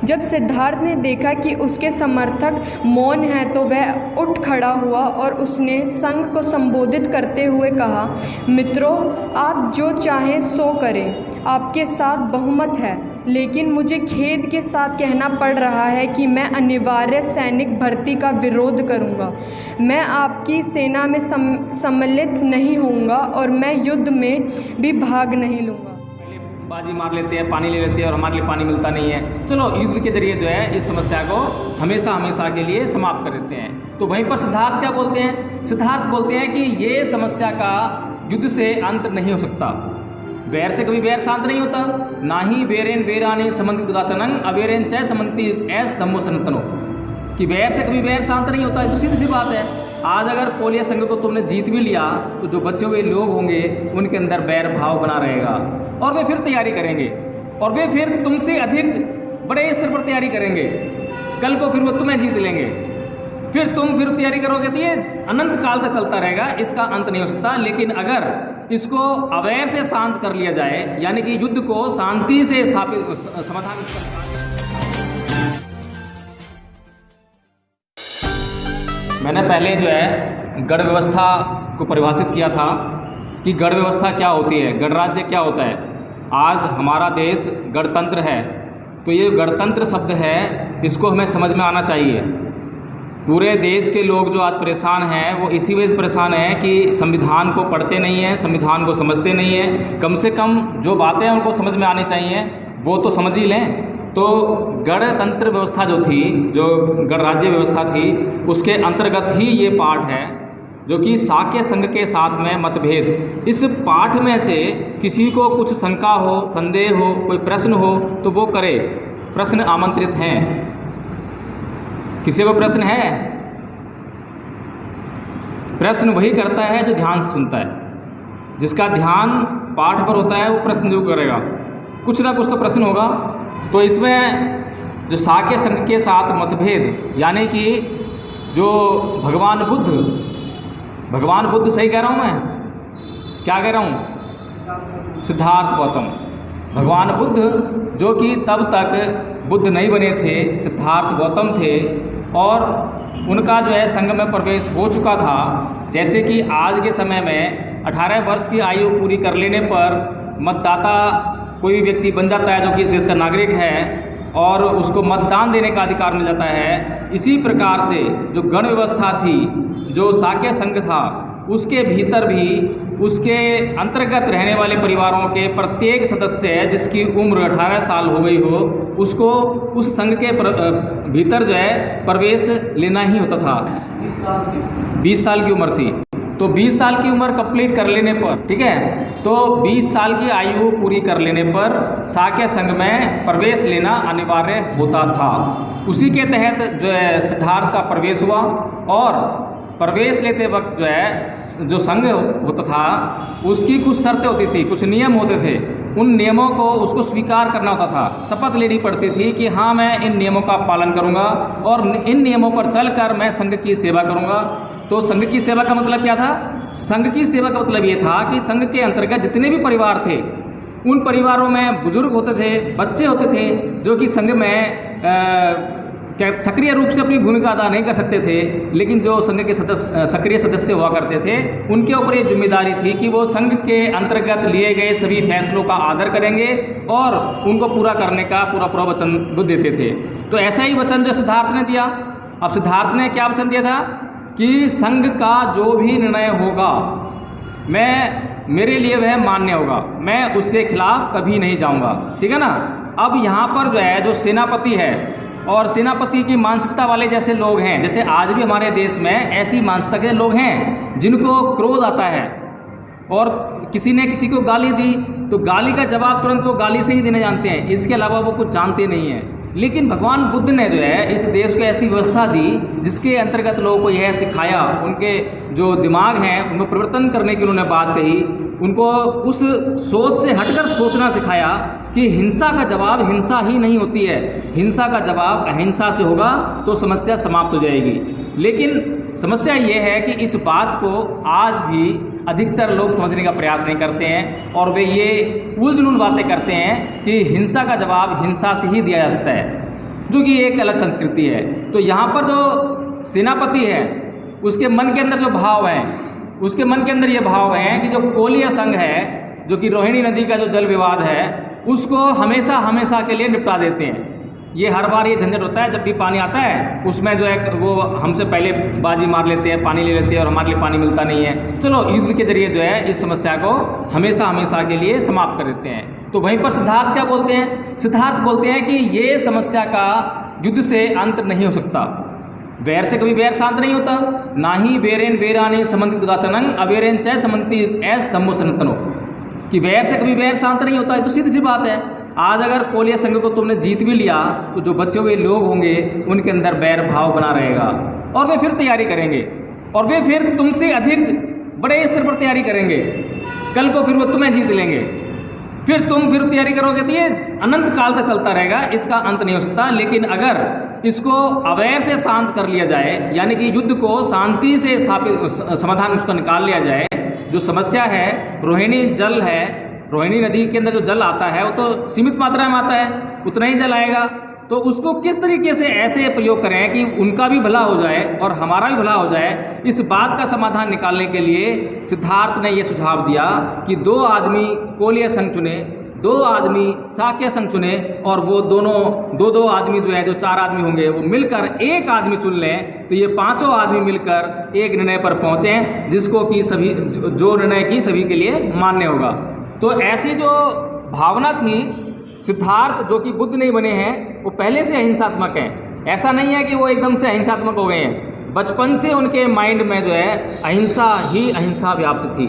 जब सिद्धार्थ ने देखा कि उसके समर्थक मौन हैं तो वह उठ खड़ा हुआ और उसने संघ को संबोधित करते हुए कहा, मित्रों, आप जो चाहें सो करें, आपके साथ बहुमत है, लेकिन मुझे खेद के साथ कहना पड़ रहा है कि मैं अनिवार्य सैनिक भर्ती का विरोध करूंगा। मैं आपकी सेना में सम्मिलित नहीं होऊंगा और मैं युद्ध में भी भाग नहीं लूँगा। बाजी मार लेते हैं, पानी ले लेते हैं और हमारे लिए पानी मिलता नहीं है। चलो युद्ध के जरिए जो है इस समस्या को हमेशा हमेशा के लिए समाप्त कर देते हैं। तो वहीं पर सिद्धार्थ क्या बोलते हैं? सिद्धार्थ बोलते हैं कि ये समस्या का युद्ध से अंत नहीं हो सकता। वैर से कभी वैर शांत नहीं होता, ना ही वेरेन वेराने समंति कुदाचनं अवेरेन चय समंति ऐस धम्मो सनातनो, कि वैर से कभी वैर शांत नहीं होता है। तो सीधी सी बात है, आज अगर पोलिया संघ को तुमने जीत भी लिया तो जो बचे हुए लोग होंगे उनके अंदर बैर भाव बना रहेगा और वे फिर तैयारी करेंगे और वे फिर तुमसे अधिक बड़े स्तर पर तैयारी करेंगे। कल को फिर वो तुम्हें जीत लेंगे, फिर तुम तैयारी करोगे। तो ये अनंत काल तक चलता रहेगा, इसका अंत नहीं हो सकता। लेकिन अगर इसको अवैर से शांत कर लिया जाए, यानी कि युद्ध को शांति से स्थापित समाधान मैंने पहले जो है गण व्यवस्था को परिभाषित किया था कि गण व्यवस्था क्या होती है, गणराज्य क्या होता है। आज हमारा देश गणतंत्र है, तो ये गणतंत्र शब्द है, इसको हमें समझ में आना चाहिए। पूरे देश के लोग जो आज परेशान हैं वो इसी वजह से परेशान हैं कि संविधान को पढ़ते नहीं हैं, संविधान को समझते नहीं हैं। कम से कम जो बातें हैं उनको समझ में आनी चाहिए, वो तो समझ ही लें। तो गणतंत्र व्यवस्था जो थी, जो गणराज्य व्यवस्था थी, उसके अंतर्गत ही ये पाठ है जो कि साक्य संघ के साथ में मतभेद। इस पाठ में से किसी को कुछ शंका हो, संदेह हो, कोई प्रश्न हो तो वो करे। प्रश्न आमंत्रित हैं। किसी को प्रश्न है? प्रश्न वही करता है जो ध्यान से सुनता है। जिसका ध्यान पाठ पर होता है वो प्रश्न जरूर करेगा, कुछ ना कुछ तो प्रश्न होगा। तो इसमें जो साक्य संघ के साथ मतभेद, यानी कि जो भगवान बुद्ध, सही कह रहा हूँ मैं? क्या कह रहा हूँ? सिद्धार्थ गौतम, भगवान बुद्ध जो कि तब तक बुद्ध नहीं बने थे, सिद्धार्थ गौतम थे, और उनका जो है संघ में प्रवेश हो चुका था। जैसे कि आज के समय में 18 वर्ष की आयु पूरी कर लेने पर मतदाता कोई भी व्यक्ति बन जाता है जो कि इस देश का नागरिक है और उसको मतदान देने का अधिकार मिल जाता है। इसी प्रकार से जो गण व्यवस्था थी, जो साक्य संघ था, उसके भीतर भी उसके अंतर्गत रहने वाले परिवारों के प्रत्येक सदस्य जिसकी उम्र 18 साल हो गई हो, उसको उस संघ के भीतर जो है प्रवेश लेना ही होता था। 20 साल की उम्र थी, तो 20 साल की उम्र कंप्लीट कर लेने पर, ठीक है, तो 20 साल की आयु पूरी कर लेने पर साक्य संघ में प्रवेश लेना अनिवार्य होता था। उसी के तहत जो है सिद्धार्थ का प्रवेश हुआ और प्रवेश लेते वक्त जो है जो संघ होता था उसकी कुछ शर्तें होती थी, कुछ नियम होते थे। उन नियमों को उसको स्वीकार करना होता था, शपथ लेनी पड़ती थी कि हाँ मैं इन नियमों का पालन करूँगा और इन नियमों पर चलकर मैं संघ की सेवा करूँगा। तो संघ की सेवा का मतलब क्या था? संघ की सेवा का मतलब ये था कि संघ के अंतर्गत जितने भी परिवार थे, उन परिवारों में बुजुर्ग होते थे, बच्चे होते थे, जो कि संघ में सक्रिय रूप से अपनी भूमिका अदा नहीं कर सकते थे, लेकिन जो संघ के सक्रिय सदस्य हुआ करते थे उनके ऊपर ये जिम्मेदारी थी कि वो संघ के अंतर्गत लिए गए सभी फैसलों का आदर करेंगे और उनको पूरा करने का पूरा वचन वो देते थे। तो ऐसा ही वचन जो सिद्धार्थ ने दिया। अब सिद्धार्थ ने क्या वचन दिया था कि संघ का जो भी निर्णय होगा मेरे लिए वह मान्य होगा, मैं उसके खिलाफ कभी नहीं जाऊँगा, ठीक है ना। अब यहाँ पर जो है जो सेनापति है और सेनापति की मानसिकता वाले जैसे लोग हैं, जैसे आज भी हमारे देश में ऐसी मानसिकता के लोग हैं जिनको क्रोध आता है और किसी ने किसी को गाली दी तो गाली का जवाब तुरंत वो गाली से ही देने जानते हैं, इसके अलावा वो कुछ जानते नहीं हैं। लेकिन भगवान बुद्ध ने जो है इस देश को ऐसी व्यवस्था दी जिसके अंतर्गत लोगों को यह सिखाया, उनके जो दिमाग हैं उनमें परिवर्तन करने की उन्होंने बात कही, उनको उस सोच से हटकर सोचना सिखाया कि हिंसा का जवाब हिंसा ही नहीं होती है, हिंसा का जवाब अहिंसा से होगा तो समस्या समाप्त हो जाएगी। लेकिन समस्या ये है कि इस बात को आज भी अधिकतर लोग समझने का प्रयास नहीं करते हैं और वे ये उलझुल बातें करते हैं कि हिंसा का जवाब हिंसा से ही दिया जा सकता है। जो कि एक अलग संस्कृति है। तो यहाँ पर जो सेनापति है उसके मन के अंदर जो भाव है, उसके मन के अंदर ये भाव है कि जो कोलिया संघ है, जो कि रोहिणी नदी का जो जल विवाद है, उसको हमेशा हमेशा के लिए निपटा देते हैं। ये हर बार ये झंझट होता है, जब भी पानी आता है उसमें जो है वो हमसे पहले बाजी मार लेते हैं, पानी ले लेते हैं और हमारे लिए पानी मिलता नहीं है। चलो युद्ध के जरिए जो है इस समस्या को हमेशा हमेशा के लिए समाप्त कर देते हैं। तो वहीं पर सिद्धार्थ क्या बोलते हैं? सिद्धार्थ बोलते हैं कि ये समस्या का युद्ध से अंत नहीं हो सकता। वैर से कभी वैर शांत नहीं होता, ना ही वेरेन वेराने समंति उदाचनंग अवेरेन चय समंति ऐस धम्मो सनातनो, कि वैर से कभी वैर शांत नहीं होता है। तो सीधी सी बात है, आज अगर कोलिया संघ को तुमने जीत भी लिया तो जो बचे हुए लोग होंगे उनके अंदर बैर भाव बना रहेगा और वे फिर तैयारी करेंगे और वे फिर तुमसे अधिक बड़े स्तर पर तैयारी करेंगे। कल को फिर वो तुम्हें जीत लेंगे, फिर तुम फिर तैयारी करोगे। तो ये अनंत काल तक चलता रहेगा, इसका अंत नहीं हो सकता। लेकिन अगर इसको अवैर से शांत कर लिया जाए, यानी कि युद्ध को शांति से स्थापित समाधान उसका निकाल लिया जाए, जो समस्या है रोहिणी जल है, रोहिणी नदी के अंदर जो जल आता है वो तो सीमित मात्रा में आता है, उतना ही जल आएगा। तो उसको किस तरीके से ऐसे प्रयोग करें कि उनका भी भला हो जाए और हमारा भी भला हो जाए, इस बात का समाधान निकालने के लिए सिद्धार्थ ने यह सुझाव दिया कि 2 आदमी कोलिया संघ चुने, 2 आदमी शाक्य संघ चुने और वो दोनों 2-2 आदमी जो है, जो 4 आदमी होंगे, वो मिलकर एक आदमी चुन लें। तो ये 5 आदमी मिलकर एक निर्णय पर पहुँचें जिसको कि सभी जो निर्णय की सभी के लिए मान्य होगा। तो ऐसी जो भावना थी, सिद्धार्थ जो कि बुद्ध नहीं बने हैं वो पहले से अहिंसात्मक हैं। ऐसा नहीं है कि वो एकदम से अहिंसात्मक हो गए हैं, बचपन से उनके माइंड में जो है अहिंसा ही अहिंसा व्याप्त थी।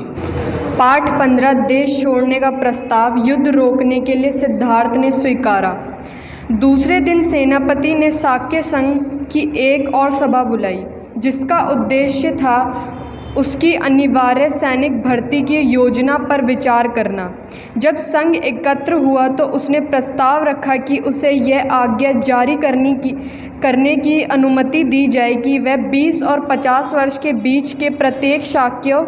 पाठ 15 देश छोड़ने का प्रस्ताव युद्ध रोकने के लिए सिद्धार्थ ने स्वीकारा। दूसरे दिन सेनापति ने शाक्य संघ की एक और सभा बुलाई जिसका उद्देश्य था उसकी अनिवार्य सैनिक भर्ती की योजना पर विचार करना। जब संघ एकत्र हुआ तो उसने प्रस्ताव रखा कि उसे यह आज्ञा जारी करने की अनुमति दी जाए कि वह 20 और 50 वर्ष के बीच के प्रत्येक शाक्यों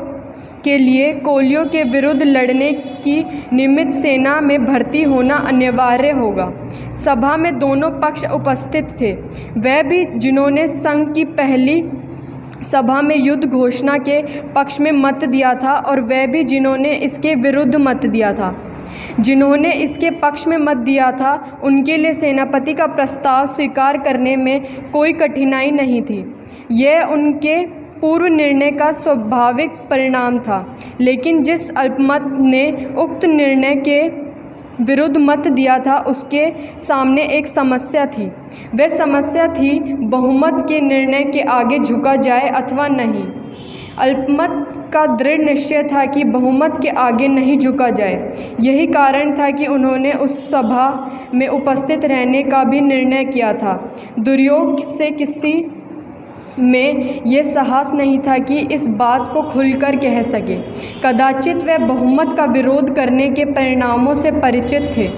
के लिए कोलियों के विरुद्ध लड़ने की निमित्त सेना में भर्ती होना अनिवार्य होगा। सभा में दोनों पक्ष उपस्थित थे, वह भी जिन्होंने संघ की पहली सभा में युद्ध घोषणा के पक्ष में मत दिया था और वह भी जिन्होंने इसके विरुद्ध मत दिया था। जिन्होंने इसके पक्ष में मत दिया था उनके लिए सेनापति का प्रस्ताव स्वीकार करने में कोई कठिनाई नहीं थी। यह उनके पूर्व निर्णय का स्वाभाविक परिणाम था। लेकिन जिस अल्पमत ने उक्त निर्णय के विरुद्ध मत दिया था उसके सामने एक समस्या थी। वह समस्या थी बहुमत के निर्णय के आगे झुका जाए अथवा नहीं। अल्पमत का दृढ़ निश्चय था कि बहुमत के आगे नहीं झुका जाए। यही कारण था कि उन्होंने उस सभा में उपस्थित रहने का भी निर्णय किया था। दुर्योग से किसी में यह साहस नहीं था कि इस बात को खुलकर कह सके। कदाचित वह बहुमत का विरोध करने के परिणामों से परिचित थे।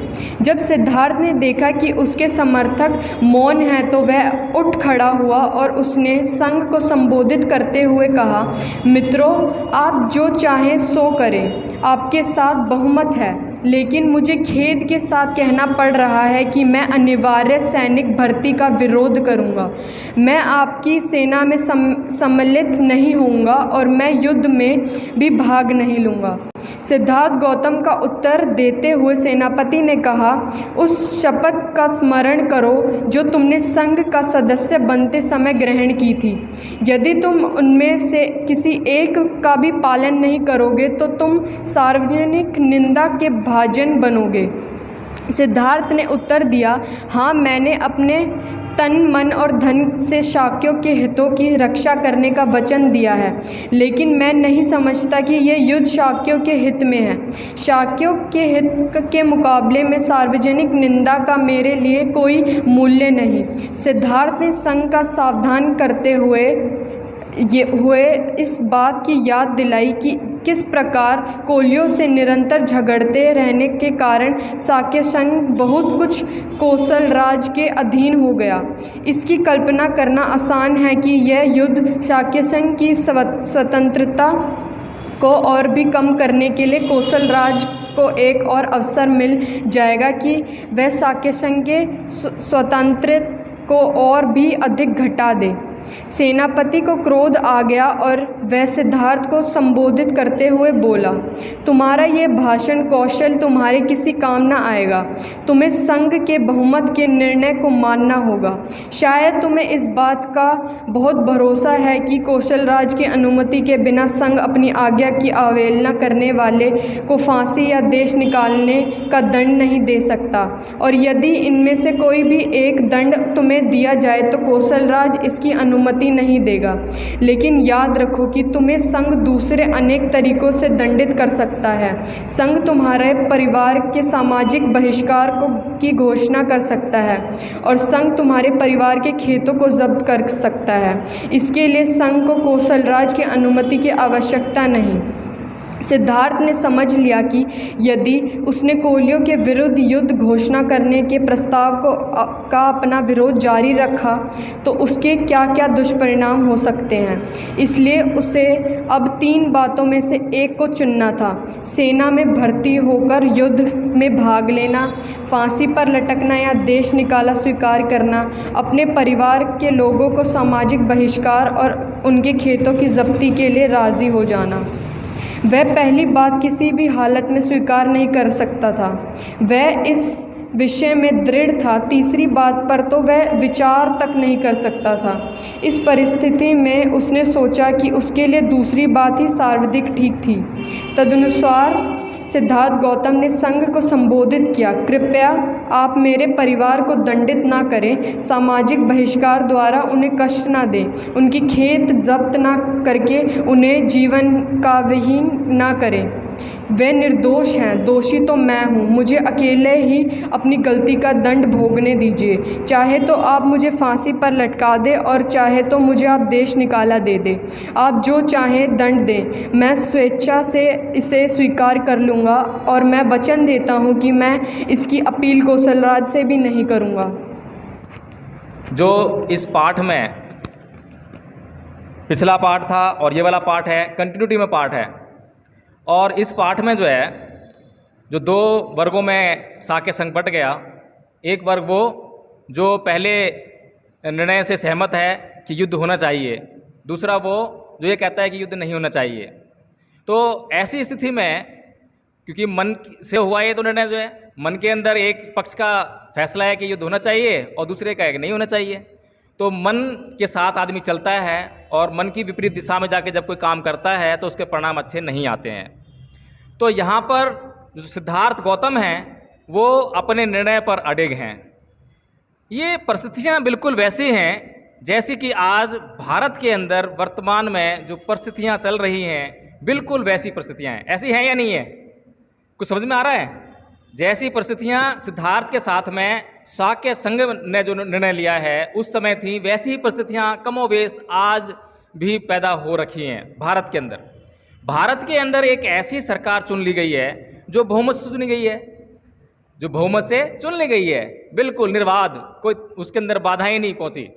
जब सिद्धार्थ ने देखा कि उसके समर्थक मौन हैं तो वह उठ खड़ा हुआ और उसने संघ को संबोधित करते हुए कहा, मित्रों, आप जो चाहें सो करें, आपके साथ बहुमत है। लेकिन मुझे खेद के साथ कहना पड़ रहा है कि मैं अनिवार्य सैनिक भर्ती का विरोध करूंगा। मैं आपकी सेना में सम्मिलित नहीं होऊंगा और मैं युद्ध में भी भाग नहीं लूँगा। सिद्धार्थ गौतम का उत्तर देते हुए सेनापति ने कहा, उस शपथ का स्मरण करो जो तुमने संघ का सदस्य बनते समय ग्रहण की थी। यदि तुम उनमें से किसी एक का भी पालन नहीं करोगे तो तुम सार्वजनिक निंदा के भाजन बनोगे। सिद्धार्थ ने उत्तर दिया, हाँ, मैंने अपने तन, मन और धन से शाक्यों के हितों की रक्षा करने का वचन दिया है, लेकिन मैं नहीं समझता कि यह युद्ध शाक्यों के हित में है। शाक्यों के हित के मुकाबले में सार्वजनिक निंदा का मेरे लिए कोई मूल्य नहीं। सिद्धार्थ ने संघ का सावधान करते हुए इस बात की याद दिलाई कि किस प्रकार कोलियों से निरंतर झगड़ते रहने के कारण शाक्य संघ बहुत कुछ कौशल राज के अधीन हो गया। इसकी कल्पना करना आसान है कि यह युद्ध शाक्य संघ की स्वतंत्रता को और भी कम करने के लिए कौशल राज को एक और अवसर मिल जाएगा कि वह शाक्य संघ के स्वतंत्र को और भी अधिक घटा दे। सेनापति को क्रोध आ गया और वह सिद्धार्थ को संबोधित करते हुए बोला, तुम्हारा ये भाषण कौशल तुम्हारे किसी काम न आएगा। तुम्हें संघ के बहुमत के निर्णय को मानना होगा। शायद तुम्हें इस बात का बहुत भरोसा है कि कौशल राज की अनुमति के बिना संघ अपनी आज्ञा की अवहेलना करने वाले को फांसी या देश निकालने का दंड नहीं दे सकता, और यदि इनमें से कोई भी एक दंड तुम्हें दिया जाए तो कौशल राज इसकी अनुमति नहीं देगा। लेकिन याद रखो कि तुम्हें संघ दूसरे अनेक तरीकों से दंडित कर सकता है। संघ तुम्हारे परिवार के सामाजिक बहिष्कार की घोषणा कर सकता है और संघ तुम्हारे परिवार के खेतों को जब्त कर सकता है। इसके लिए संघ को कौशल राज की अनुमति की आवश्यकता नहीं। सिद्धार्थ ने समझ लिया कि यदि उसने कोलियों के विरुद्ध युद्ध घोषणा करने के प्रस्ताव का अपना विरोध जारी रखा तो उसके क्या क्या दुष्परिणाम हो सकते हैं। इसलिए उसे अब 3 बातों में से एक को चुनना था: सेना में भर्ती होकर युद्ध में भाग लेना, फांसी पर लटकना या देश निकाला स्वीकार करना, अपने परिवार के लोगों को सामाजिक बहिष्कार और उनके खेतों की जब्ती के लिए राज़ी हो जाना। वह पहली बात किसी भी हालत में स्वीकार नहीं कर सकता था। वह इस विषय में दृढ़ था। तीसरी बात पर तो वह विचार तक नहीं कर सकता था। इस परिस्थिति में उसने सोचा कि उसके लिए दूसरी बात ही सर्वाधिक ठीक थी। तदनुसार सिद्धार्थ गौतम ने संघ को संबोधित किया, कृपया आप मेरे परिवार को दंडित ना करें, सामाजिक बहिष्कार द्वारा उन्हें कष्ट ना दें, उनकी खेत जब्त ना करके उन्हें जीवन का विहीन ना करें। वे निर्दोष हैं, दोषी तो मैं हूँ। मुझे अकेले ही अपनी गलती का दंड भोगने दीजिए। चाहे तो आप मुझे फांसी पर लटका दें और चाहे तो मुझे आप देश निकाला दे दें। आप जो चाहें दंड दें, मैं स्वेच्छा से इसे स्वीकार कर लूँगा और मैं वचन देता हूँ कि मैं इसकी अपील कौशल राज से भी नहीं करूँगा। जो इस पाठ में पिछला पाठ था और ये वाला पाठ है, कंटिन्यूटी में पाठ है। और इस पाठ में जो है, जो 2 वर्गों में साक्य संघ बट गया। एक वर्ग वो जो पहले निर्णय से सहमत है कि युद्ध होना चाहिए, दूसरा वो जो ये कहता है कि युद्ध नहीं होना चाहिए। तो ऐसी स्थिति में, क्योंकि मन से हुआ ये तो निर्णय जो है, मन के अंदर एक पक्ष का फैसला है कि युद्ध होना चाहिए और दूसरे का है कि नहीं होना चाहिए। तो मन के साथ आदमी चलता है और मन की विपरीत दिशा में जाके जब कोई काम करता है तो उसके परिणाम अच्छे नहीं आते हैं। तो यहाँ पर जो सिद्धार्थ गौतम हैं वो अपने निर्णय पर अडिग हैं। ये परिस्थितियाँ बिल्कुल वैसी हैं जैसी कि आज भारत के अंदर वर्तमान में जो परिस्थितियाँ चल रही हैं, बिल्कुल वैसी परिस्थितियाँ हैं। ऐसी हैं या नहीं है? कुछ समझ में आ रहा है? जैसी परिस्थितियाँ सिद्धार्थ के साथ में साक्य संघ ने जो निर्णय लिया है उस समय थी, वैसी ही परिस्थितियाँ कमोवेश आज भी पैदा हो रखी हैं भारत के अंदर। भारत के अंदर एक ऐसी सरकार चुन ली गई है जो बहुमत से चुनी गई है, जो बहुमत से चुन ली गई है, बिल्कुल निर्बाध, कोई उसके अंदर बाधाएं नहीं पहुंची।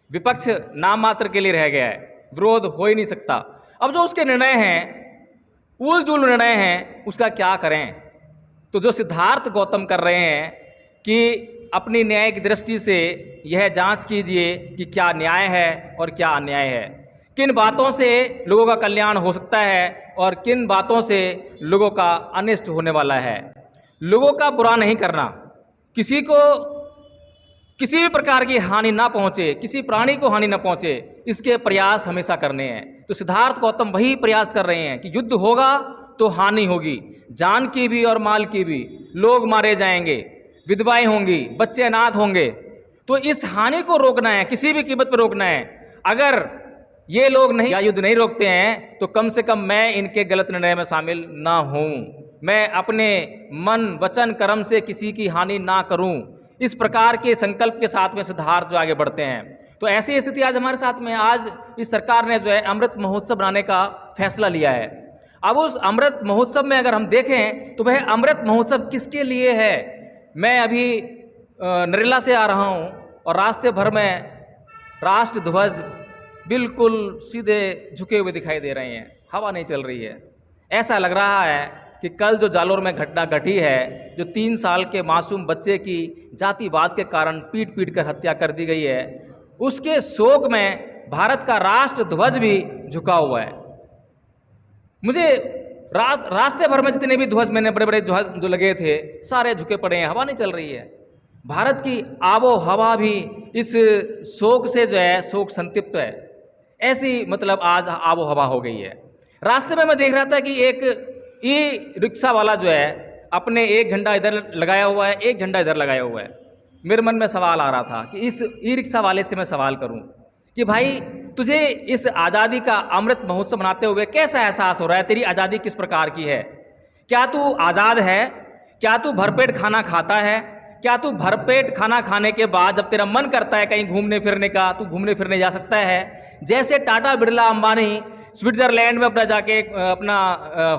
विपक्ष नाम मात्र के लिए रह गया है, विरोध हो ही नहीं सकता। अब जो उसके निर्णय हैं, उल जुल निर्णय हैं, उसका क्या करें? तो जो सिद्धार्थ गौतम कर रहे हैं कि अपनी न्याय की दृष्टि से यह जांच कीजिए कि क्या न्याय है और क्या अन्याय है, किन बातों से लोगों का कल्याण हो सकता है और किन बातों से लोगों का अनिष्ट होने वाला है। लोगों का बुरा नहीं करना, किसी को किसी भी प्रकार की हानि ना पहुंचे, किसी प्राणी को हानि ना पहुंचे, इसके प्रयास हमेशा करने हैं। तो सिद्धार्थ गौतम वही प्रयास कर रहे हैं कि युद्ध होगा तो हानि होगी, जान की भी और माल की भी। लोग मारे जाएंगे, विधवाएं होंगी, बच्चे अनाथ होंगे। तो इस हानि को रोकना है, किसी भी कीमत पर रोकना है। अगर ये लोग नहीं, या युद्ध नहीं रोकते हैं तो कम से कम मैं इनके गलत निर्णय में शामिल ना हूं, मैं अपने मन वचन कर्म से किसी की हानि ना करूं। इस प्रकार के संकल्प के साथ में सिद्धार्थ जो आगे बढ़ते हैं। तो ऐसी स्थिति आज हमारे साथ में, आज इस सरकार ने जो है अमृत महोत्सव बनाने का फैसला लिया है। अब उस अमृत महोत्सव में अगर हम देखें तो वह अमृत महोत्सव किसके लिए है? मैं अभी नरेला से आ रहा हूं और रास्ते भर में राष्ट्र ध्वज बिल्कुल सीधे झुके हुए दिखाई दे रहे हैं, हवा नहीं चल रही है। ऐसा लग रहा है कि कल जो जालोर में घटना घटी है, जो 3 साल के मासूम बच्चे की जातिवाद के कारण पीट पीट कर हत्या कर दी गई है, उसके शोक में भारत का राष्ट्र ध्वज भी झुका हुआ है। मुझे रास्ते भर में जितने भी ध्वज मैंने बड़े बड़े ध्वज जो लगे थे सारे झुके पड़े हैं, हवा नहीं चल रही है। भारत की आबो हवा भी इस शोक से जो है शोक संतप्त है। ऐसी मतलब आज आबो हवा हो गई है। रास्ते में मैं देख रहा था कि एक ई रिक्शा वाला जो है अपने एक झंडा इधर लगाया हुआ है, एक झंडा इधर लगाया हुआ है। मेरे मन में सवाल आ रहा था कि इस ई रिक्शा वाले से मैं सवाल करूं कि भाई तुझे इस आज़ादी का अमृत महोत्सव मनाते हुए कैसा एहसास हो रहा है? तेरी आज़ादी किस प्रकार की है? क्या तू आज़ाद है? क्या तू भरपेट खाना खाता है? क्या तू भरपेट खाना खाने के बाद जब तेरा मन करता है कहीं घूमने फिरने का, तू घूमने फिरने जा सकता है? जैसे टाटा बिरला अंबानी स्विट्ज़रलैंड में अपना जाके अपना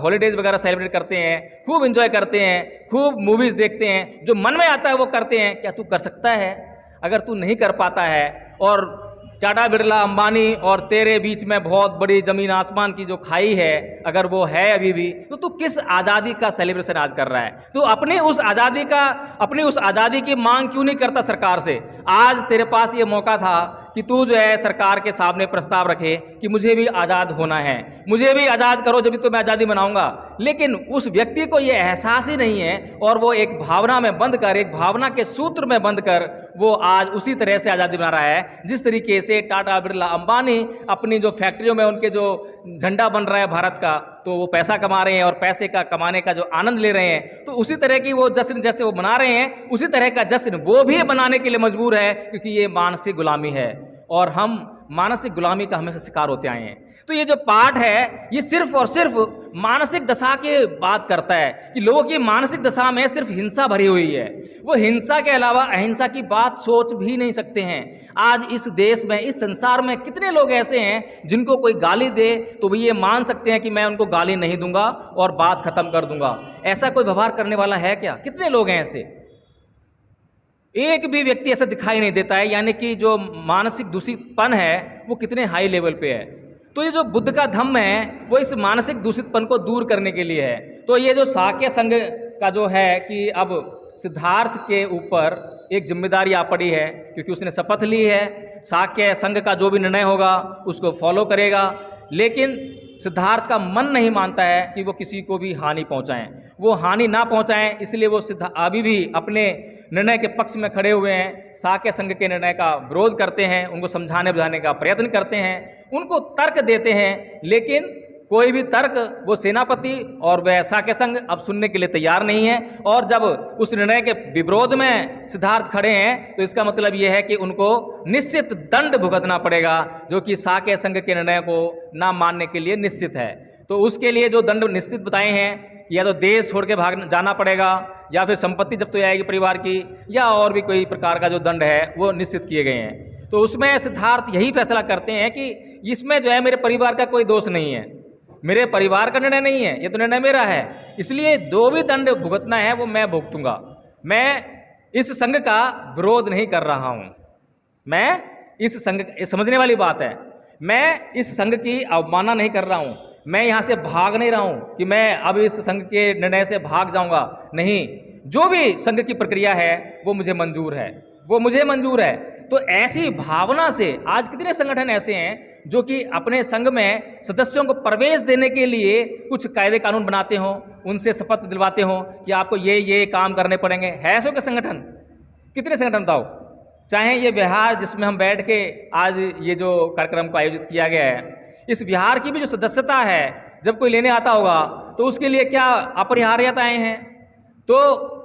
हॉलीडेज़ वगैरह सेलिब्रेट करते हैं, खूब एंजॉय करते हैं, खूब मूवीज़ देखते हैं, जो मन में आता है वो करते हैं, क्या तू कर सकता है? अगर तू नहीं कर पाता है और टाटा बिरला अंबानी और तेरे बीच में बहुत बड़ी ज़मीन आसमान की जो खाई है अगर वो है अभी भी, तो तू किस आज़ादी का सेलिब्रेशन आज कर रहा है? तू अपनी उस आज़ादी की मांग क्यों नहीं करता सरकार से? आज तेरे पास ये मौका था कि तू जो है सरकार के सामने प्रस्ताव रखे कि मुझे भी आज़ाद होना है, मुझे भी आज़ाद करो, जब तो मैं आज़ादी मनाऊंगा। लेकिन उस व्यक्ति को ये एहसास ही नहीं है और वो एक भावना में बंद कर, एक भावना के सूत्र में बंद कर वो आज उसी तरह से आज़ादी बना रहा है जिस तरीके से टाटा बिरला अंबानी अपनी जो फैक्ट्रियों में उनके जो झंडा बन रहा है भारत का, तो वो पैसा कमा रहे हैं और पैसे का कमाने का जो आनंद ले रहे हैं, तो उसी तरह की वो जश्न जैसे वो मना रहे हैं उसी तरह का जश्न वो भी मनाने के लिए मजबूर है, क्योंकि ये मानसिक गुलामी है और हम मानसिक गुलामी का हमेशा शिकार होते आए हैं। तो ये जो पाठ है ये सिर्फ और सिर्फ मानसिक दशा की बात करता है कि लोगों की मानसिक दशा में सिर्फ हिंसा भरी हुई है। वो हिंसा के अलावा अहिंसा की बात सोच भी नहीं सकते हैं। आज इस देश में, इस संसार में कितने लोग ऐसे हैं जिनको कोई गाली दे तो वो ये मान सकते हैं कि मैं उनको गाली नहीं दूंगा और बात खत्म कर दूंगा। ऐसा कोई व्यवहार करने वाला है क्या? कितने लोग हैं ऐसे? एक भी व्यक्ति ऐसा दिखाई नहीं देता है। यानी कि जो मानसिक दूषितपन है वो कितने हाई लेवल पे है। तो ये जो बुद्ध का धम्म है वो इस मानसिक दूषितपन को दूर करने के लिए है। तो ये जो शाक्य संघ का जो है कि अब सिद्धार्थ के ऊपर एक जिम्मेदारी आ पड़ी है, क्योंकि उसने शपथ ली है शाक्य संघ का जो भी निर्णय होगा उसको फॉलो करेगा। लेकिन सिद्धार्थ का मन नहीं मानता है कि वो किसी को भी हानि पहुंचाएं, वो हानि ना पहुंचाएं, इसलिए वो अभी भी अपने निर्णय के पक्ष में खड़े हुए हैं। शाक्य संघ के निर्णय का विरोध करते हैं, उनको समझाने बुझाने का प्रयत्न करते हैं, उनको तर्क देते हैं, लेकिन कोई भी तर्क वो सेनापति और वह शाक्य संघ अब सुनने के लिए तैयार नहीं है। और जब उस निर्णय के विरोध में सिद्धार्थ खड़े हैं तो इसका मतलब ये है कि उनको निश्चित दंड भुगतना पड़ेगा, जो कि शाक्य संघ के निर्णय को ना मानने के लिए निश्चित है। तो उसके लिए जो दंड निश्चित बताए हैं, या तो देश छोड़ के भाग जाना पड़ेगा, या फिर संपत्ति जब्त हो जाएगी परिवार की, या और भी कोई प्रकार का जो दंड है वो निश्चित किए गए हैं। तो उसमें सिद्धार्थ यही फैसला करते हैं कि इसमें जो है मेरे परिवार का कोई दोष नहीं है, मेरे परिवार का निर्णय नहीं है, ये तो निर्णय मेरा है, इसलिए जो भी दंड भुगतना है वो मैं भुगतूंगा। मैं इस संघ का विरोध नहीं कर रहा हूं, मैं इस संघ, समझने वाली बात है, मैं इस संघ की अवमानना नहीं कर रहा हूं, मैं यहां से भाग नहीं रहा हूं कि मैं अब इस संघ के निर्णय से भाग जाऊंगा। नहीं, जो भी संघ की प्रक्रिया है वो मुझे मंजूर है, वो मुझे मंजूर है। तो ऐसी भावना से आज कितने संगठन ऐसे हैं जो कि अपने संघ में सदस्यों को प्रवेश देने के लिए कुछ कायदे कानून बनाते हों, उनसे शपथ दिलवाते हों कि आपको ये काम करने पड़ेंगे। है ऐसे के संगठन? कितने संगठन बताओ? चाहे ये विहार जिसमें हम बैठ के आज ये जो कार्यक्रम को आयोजित किया गया है, इस विहार की भी जो सदस्यता है, जब कोई लेने आता होगा तो उसके लिए क्या अपरिहार्यताएं हैं। तो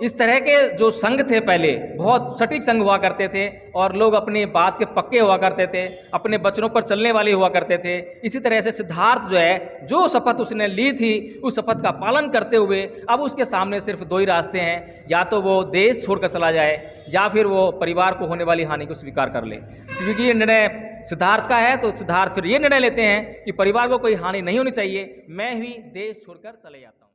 इस तरह के जो संघ थे पहले बहुत सटीक संघ हुआ करते थे और लोग अपनी बात के पक्के हुआ करते थे, अपने वचनों पर चलने वाले हुआ करते थे। इसी तरह से सिद्धार्थ जो है, जो शपथ उसने ली थी उस शपथ का पालन करते हुए अब उसके सामने सिर्फ दो ही रास्ते हैं, या तो वो देश छोड़कर चला जाए या फिर वो परिवार को होने वाली हानि को स्वीकार कर ले। क्योंकि ये निर्णय सिद्धार्थ का है तो सिद्धार्थ फिर ये निर्णय लेते हैं कि परिवार को कोई हानि नहीं होनी चाहिए, मैं ही देश छोड़कर चले जाता हूँ।